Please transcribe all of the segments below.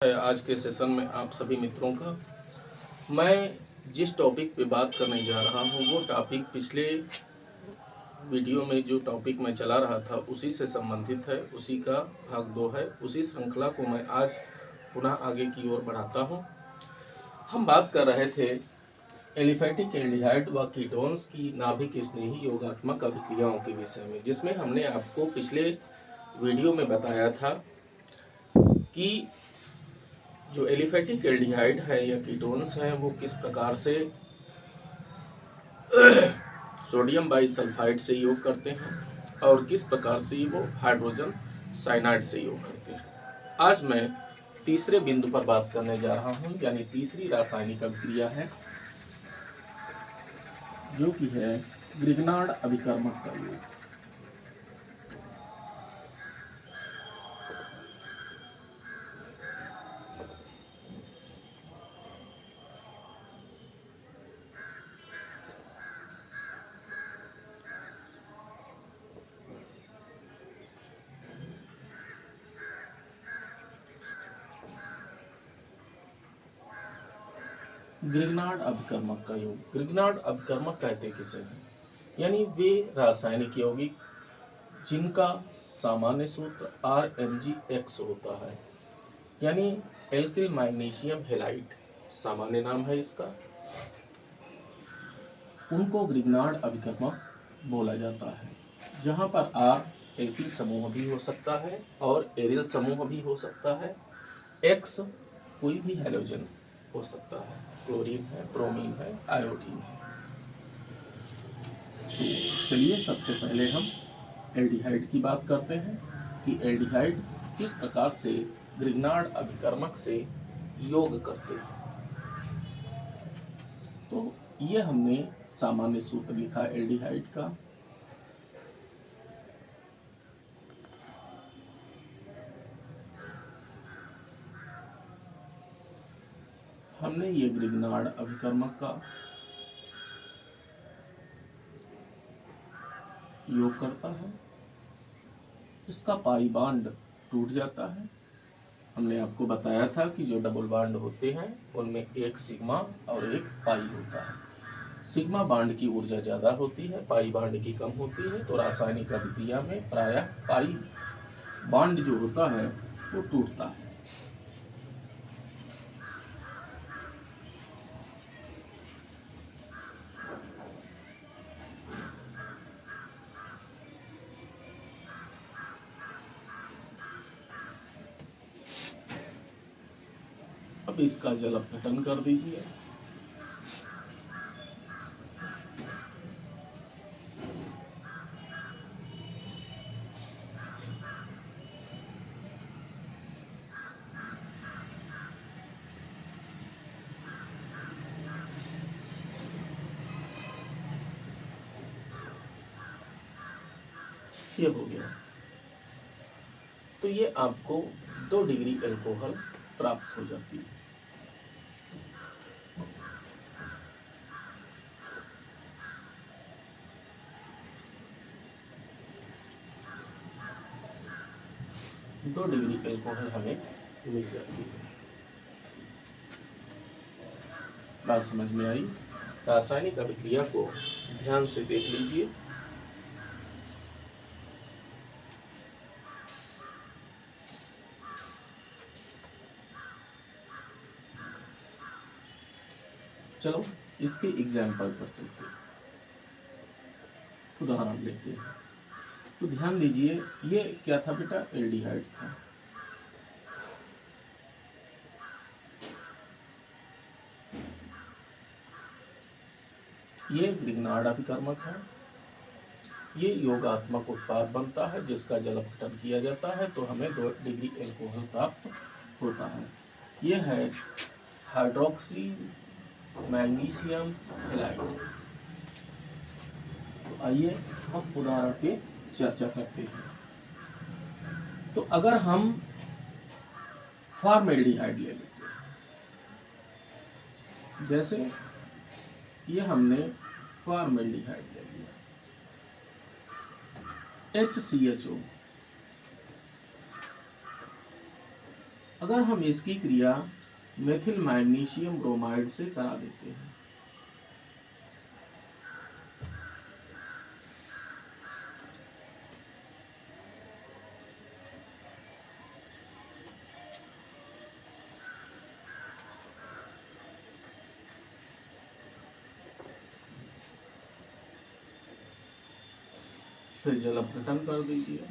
आज के सेशन में आप सभी मित्रों का मैं जिस टॉपिक पे बात करने जा रहा हूँ वो टॉपिक पिछले वीडियो में जो टॉपिक मैं चला रहा था उसी से संबंधित है, उसी का भाग 2 है। उसी श्रृंखला को मैं आज पुनः आगे की ओर बढ़ाता हूँ। हम बात कर रहे थे एलिफैटिक एल्डिहाइड व कीटोन्स की नाभिक स्नेही योगात्मक अभिक्रियाओं के विषय में, जिसमें हमने आपको पिछले वीडियो में बताया था कि जो एलिफैटिक एल्डिहाइड है या कीटोन्स हैं वो किस प्रकार से सोडियम बाइसल्फाइड से योग करते हैं और किस प्रकार से वो हाइड्रोजन साइनाइड से योग करते हैं। आज मैं तीसरे बिंदु पर बात करने जा रहा हूं, यानी तीसरी रासायनिक अभिक्रिया है जो कि है ग्रिग्नार्ड अभिकर्मक का योग। ग्रिग्नार्ड अभिकर्मक का योग, ग्रिग्नार्ड अभिकर्मक कहते किसे हैं, यानी वे रासायनिक यौगिक जिनका सामान्य सूत्र RMgX होता है, यानी एल्किल मैग्नीशियम हेलाइड सामान्य नाम है इसका, उनको ग्रिग्नार्ड अभिकर्मक बोला जाता है। जहाँ पर R एल्किल समूह भी हो सकता है और एरिल समूह भी हो सकता है, X कोई भी हैलोजन हो सकता है, क्लोरीन है, ब्रोमीन है, आयोडीन है। तो चलिए सबसे पहले हम एल्डिहाइड की बात करते हैं कि एल्डिहाइड किस प्रकार से ग्रिग्नार्ड अभिकर्मक से योग करते हैं। तो ये हमने सामान्य सूत्र लिखा एल्डिहाइड का। हमने ये ग्रिग्नार्ड अभिकर्मक का योग करता है, इसका पाई बांड टूट जाता है। हमने आपको बताया था कि जो डबल बांड होते हैं उनमें एक सिग्मा और एक पाई होता है। सिग्मा बांड की ऊर्जा ज़्यादा होती है, पाई बांड की कम होती है, तो रासायनिक अभिक्रिया में प्रायः पाई बांड जो होता है वो टूटता है। अब इसका जल अपघटन कर दीजिए। ये हो गया। तो ये आपको 2 डिग्री एल्कोहल प्राप्त हो जाती है। दो डिग्री एल्कोहल हमें मिल जाती है। बात समझ में आई? रासायनिक अभिक्रिया को ध्यान से देख लीजिए। चलो इसके एग्जाम्पल पर चलते हैं, उदाहरण लेते हैं। तो ध्यान दीजिए, ये क्या था बेटा? एल्डिहाइड था। ये ग्रिग्नार्ड अभिकर्मक है। ये योगात्मक उत्पाद बनता है जिसका जल अपघटन किया जाता है तो हमें 2 डिग्री एल्कोहल प्राप्त होता है। ये है हाइड्रोक्सी मैग्नीशियम हेलाइड। तो आइए हम उदाहरण पे चर्चा करते हैं। तो अगर हम फॉर्मेल्डिहाइड ले लेते हैं, जैसे ये हमने फॉर्मेल्डिहाइड ले लिया, HCHO, अगर हम इसकी क्रिया मेथिल मैग्नीशियम ब्रोमाइड से करा देते हैं, फिर जल अपघटन कर दीजिए।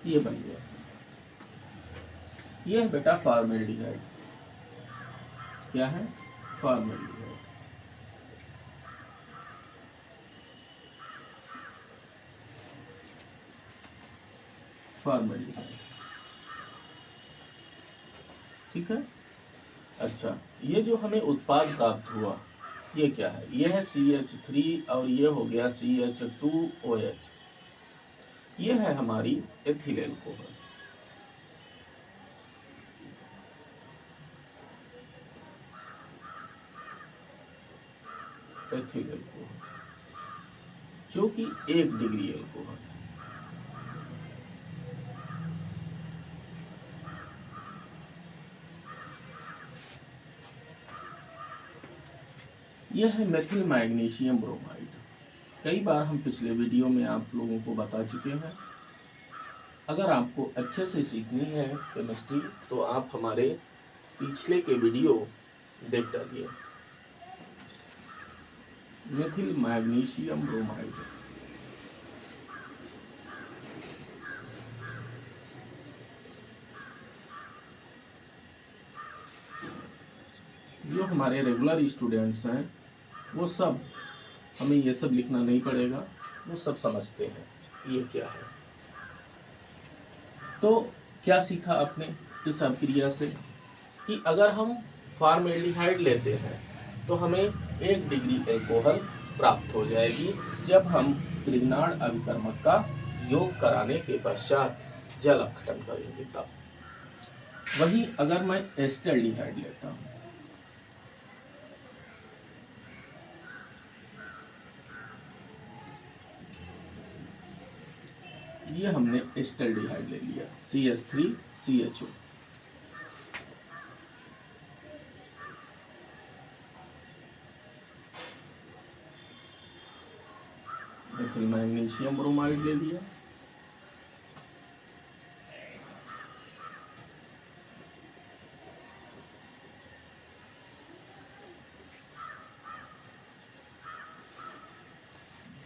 ये बन गया। ये है बेटा फॉर्मेल्डिहाइड। क्या है? फॉर्मेल्डिहाइड। फॉर्मेल्डिहाइड, ठीक है। अच्छा, ये जो हमें उत्पाद प्राप्त हुआ ये क्या है? ये है CH3 और ये हो गया CH2OH। ये है हमारी एथिल एल्कोहल। एथिल एल्कोहल जो कि 1 डिग्री एल्कोहल है। यह है मेथिल मैग्नीशियम ब्रोमाइड। कई बार हम पिछले वीडियो में आप लोगों को बता चुके हैं। अगर आपको अच्छे से सीखनी है केमिस्ट्री तो आप हमारे पिछले के वीडियो देख डालिए। मेथिल मैग्नीशियम ब्रोमाइड जो हमारे रेगुलर स्टूडेंट्स हैं वो सब, हमें ये सब लिखना नहीं पड़ेगा, वो सब समझते हैं ये क्या है। तो क्या सीखा आपने इस अभिक्रिया से कि अगर हम फॉर्मेल्डिहाइड लेते हैं तो हमें 1 डिग्री एल्कोहल प्राप्त हो जाएगी जब हम grignard अभिकर्मक का योग कराने के पश्चात जल अपघटन करेंगे तब। वही अगर मैं एस्टल्डिहाइड लेता हूँ, ये हमने एस्टल्डिहाइड ले लिया CH3CHO। मेथिल मैग्नीशियम ब्रोमाइड ले लिया।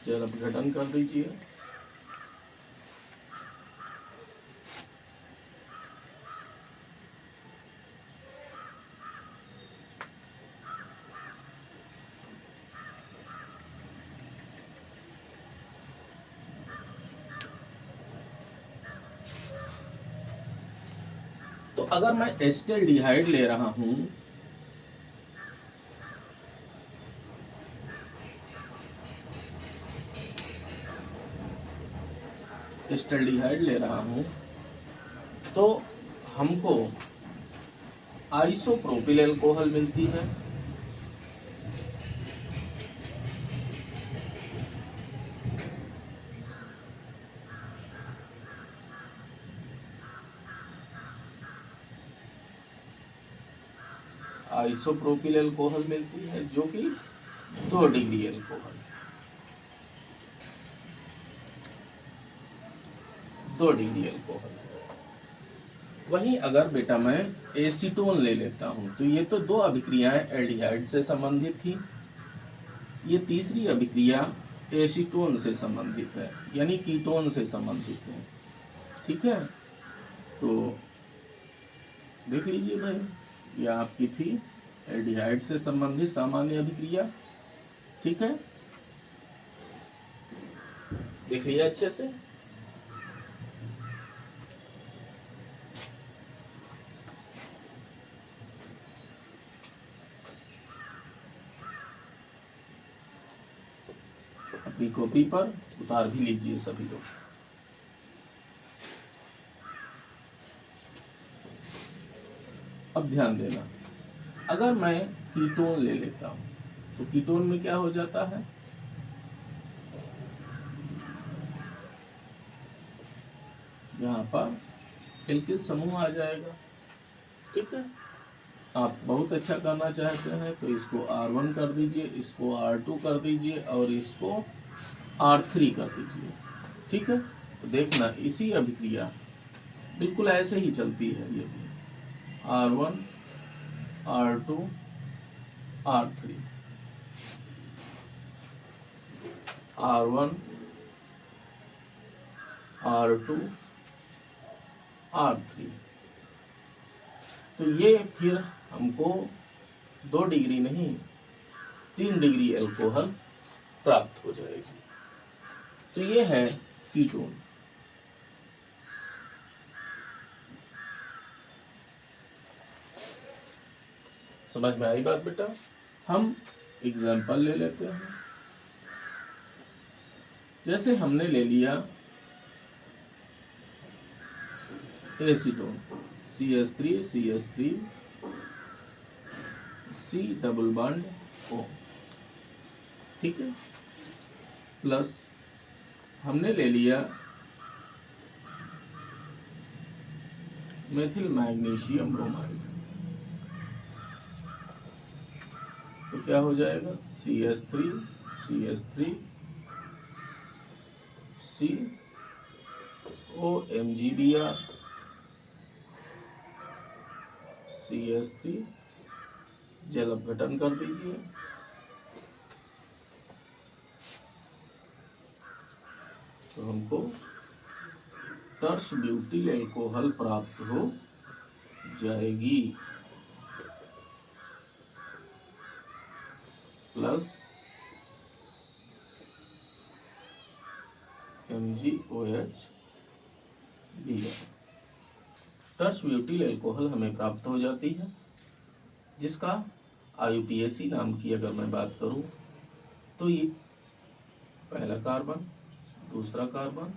जल अपघटन कर दीजिए। तो अगर मैं एस्टल्डिहाइड ले रहा हूं एस्टल्डिहाइड ले रहा हूं तो हमको आइसोप्रोपिल एल्कोहल मिलती है। आइसोप्रोपिल एल्कोहल मिलती है जो कि 2 डिग्री एल्कोहल, 2 डिग्री एल्कोहल। वहीं अगर बेटा मैं एसीटोन ले लेता हूं तो ये तो 2 अभिक्रियाएं एल्डिहाइड से संबंधित थी, ये तीसरी अभिक्रिया एसीटोन से संबंधित है यानी कीटोन से संबंधित है। ठीक है, तो देख लीजिए भाई, ये आपकी थी एल्डिहाइड से संबंधित सामान्य अभिक्रिया। ठीक है, देख लिया अच्छे से। अब अपनी कॉपी पर उतार भी लीजिए सभी लोग। अब ध्यान देना, अगर मैं कीटोन ले लेता हूं तो कीटोन में क्या हो जाता है, यहाँ पर एल्किल समूह आ जाएगा। ठीक है, आप बहुत अच्छा करना चाहते हैं तो इसको R1 कर दीजिए, इसको R2 कर दीजिए और इसको R3 कर दीजिए। ठीक है, तो देखना इसी अभिक्रिया बिल्कुल ऐसे ही चलती है। ये भी R1 R2 R3 R1 R2 R3। तो ये फिर हमको 2 डिग्री नहीं 3 डिग्री अल्कोहल प्राप्त हो जाएगी। तो ये है कीटोन। समझ में आई बात बेटा? हम एग्जाम्पल ले लेते हैं। जैसे हमने ले लिया acetone, CH3 CH3 C double bond O। ठीक है, प्लस हमने ले लिया मेथिल मैग्नीशियम ब्रोमाइड। तो क्या हो जाएगा, CH3 CH3 C OMgBr CH3, जल अपघटन कर दीजिए। तो हमको टर्स ब्यूटिल अल्कोहल प्राप्त हो जाएगी, plus MgOH Br। Tert butyl alcohol हमें प्राप्त हो जाती है, जिसका IUPAC नाम की अगर मैं बात करूं तो ये पहला कार्बन, दूसरा कार्बन,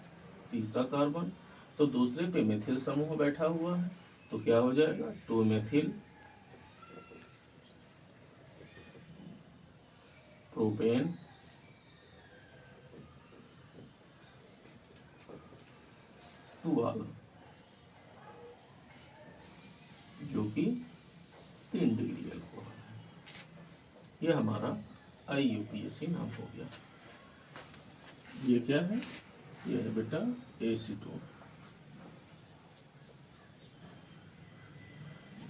तीसरा कार्बन, तो दूसरे पे मेथिल समूह बैठा हुआ है। तो क्या हो जाएगा, 2 मेथिल प्रोपेन टूआल, जो कि 3 डिग्री अल्कोहल है। यह हमारा IUPAC नाम हो गया। ये क्या है, यह है बेटा एसीटोन,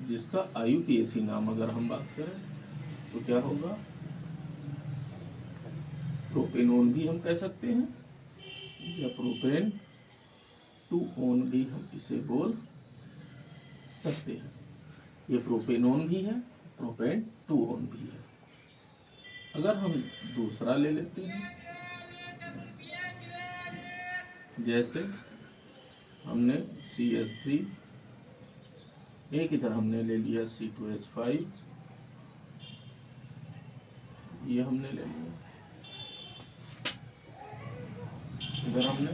जिसका IUPAC नाम अगर हम बात करें तो क्या होगा, प्रोपेनोन भी हम कह सकते हैं, या प्रोपेन 2-ओन भी हम इसे बोल सकते हैं। ये प्रोपेनोन भी है, प्रोपेन 2-ओन भी है। अगर हम दूसरा ले लेते हैं, जैसे हमने CH3, एक इधर हमने ले लिया C2H5, ये हमने ले लिया, इधर हमने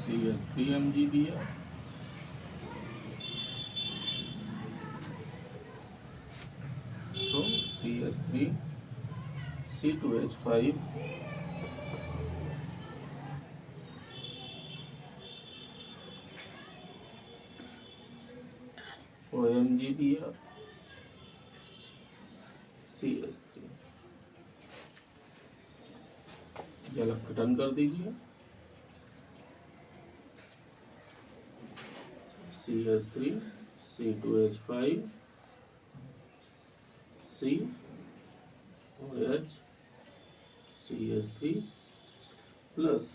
CH3Mg दिया, तो CH3 C2H5 OMgBr CH3, जल अपघटन कर दीजिए। CH3 C2H5 C OH CH3 plus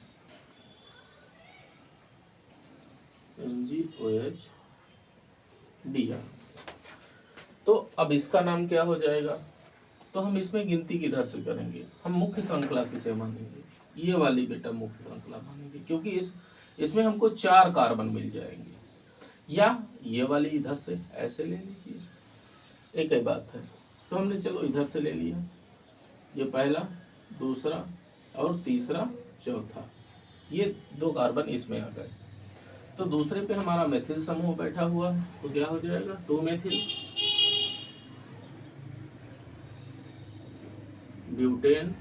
MgOH Br। तो अब इसका नाम क्या हो जाएगा, तो हम इसमें गिनती किधर से करेंगे, हम मुख्य श्रृंखला किसे मानेंगे, ये वाली बेटा मुख्य श्रृंखला मानेंगे, क्योंकि इसमें हमको 4 कार्बन मिल जाएंगे। या ये वाली इधर से ऐसे ले लीजिए, एक ही बात है। तो हमने चलो इधर से ले लिया, ये पहला, दूसरा और तीसरा चौथा, ये 2 कार्बन इसमें आ गए। तो दूसरे पे हमारा मेथिल समूह बैठा हुआ है, तो क्या हो जाएगा 2 मेथिल, ब्यूटेन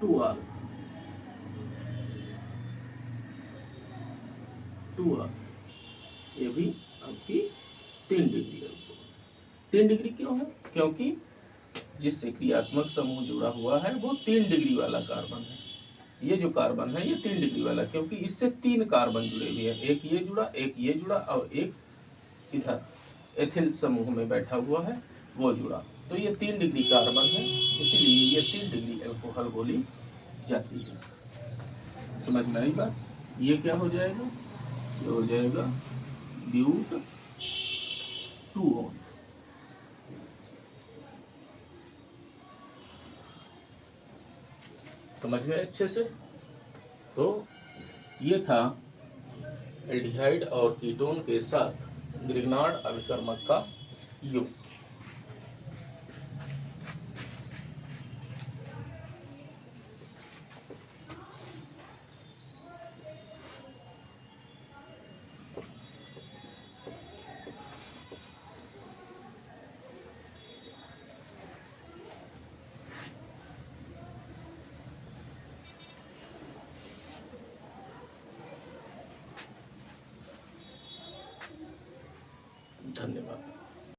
2R, 2R, ये भी आपकी 3 डिग्री है। 3 डिग्री क्यों है? क्योंकि जिससे क्रियात्मक समूह जुड़ा हुआ है वो 3 डिग्री वाला कार्बन है। ये जो कार्बन है ये 3 डिग्री वाला, क्योंकि इससे 3 कार्बन जुड़े हुए हैं, एक ये जुड़ा, एक ये जुड़ा और एक इधर एथिल समूह में बैठा हुआ है वो जुड़ा, तो ये 3 डिग्री कार्बन है, इसीलिए ये 3 डिग्री अल्कोहल बोली जाती है। समझ में आई बात? ये क्या हो जाएगा? ये हो जाएगा ब्यूट 2 ऑन। समझ गए अच्छे से? तो ये था एल्डिहाइड और कीटोन के साथ ग्रिग्नार्ड अभिकर्मक का योग। धन्यवाद।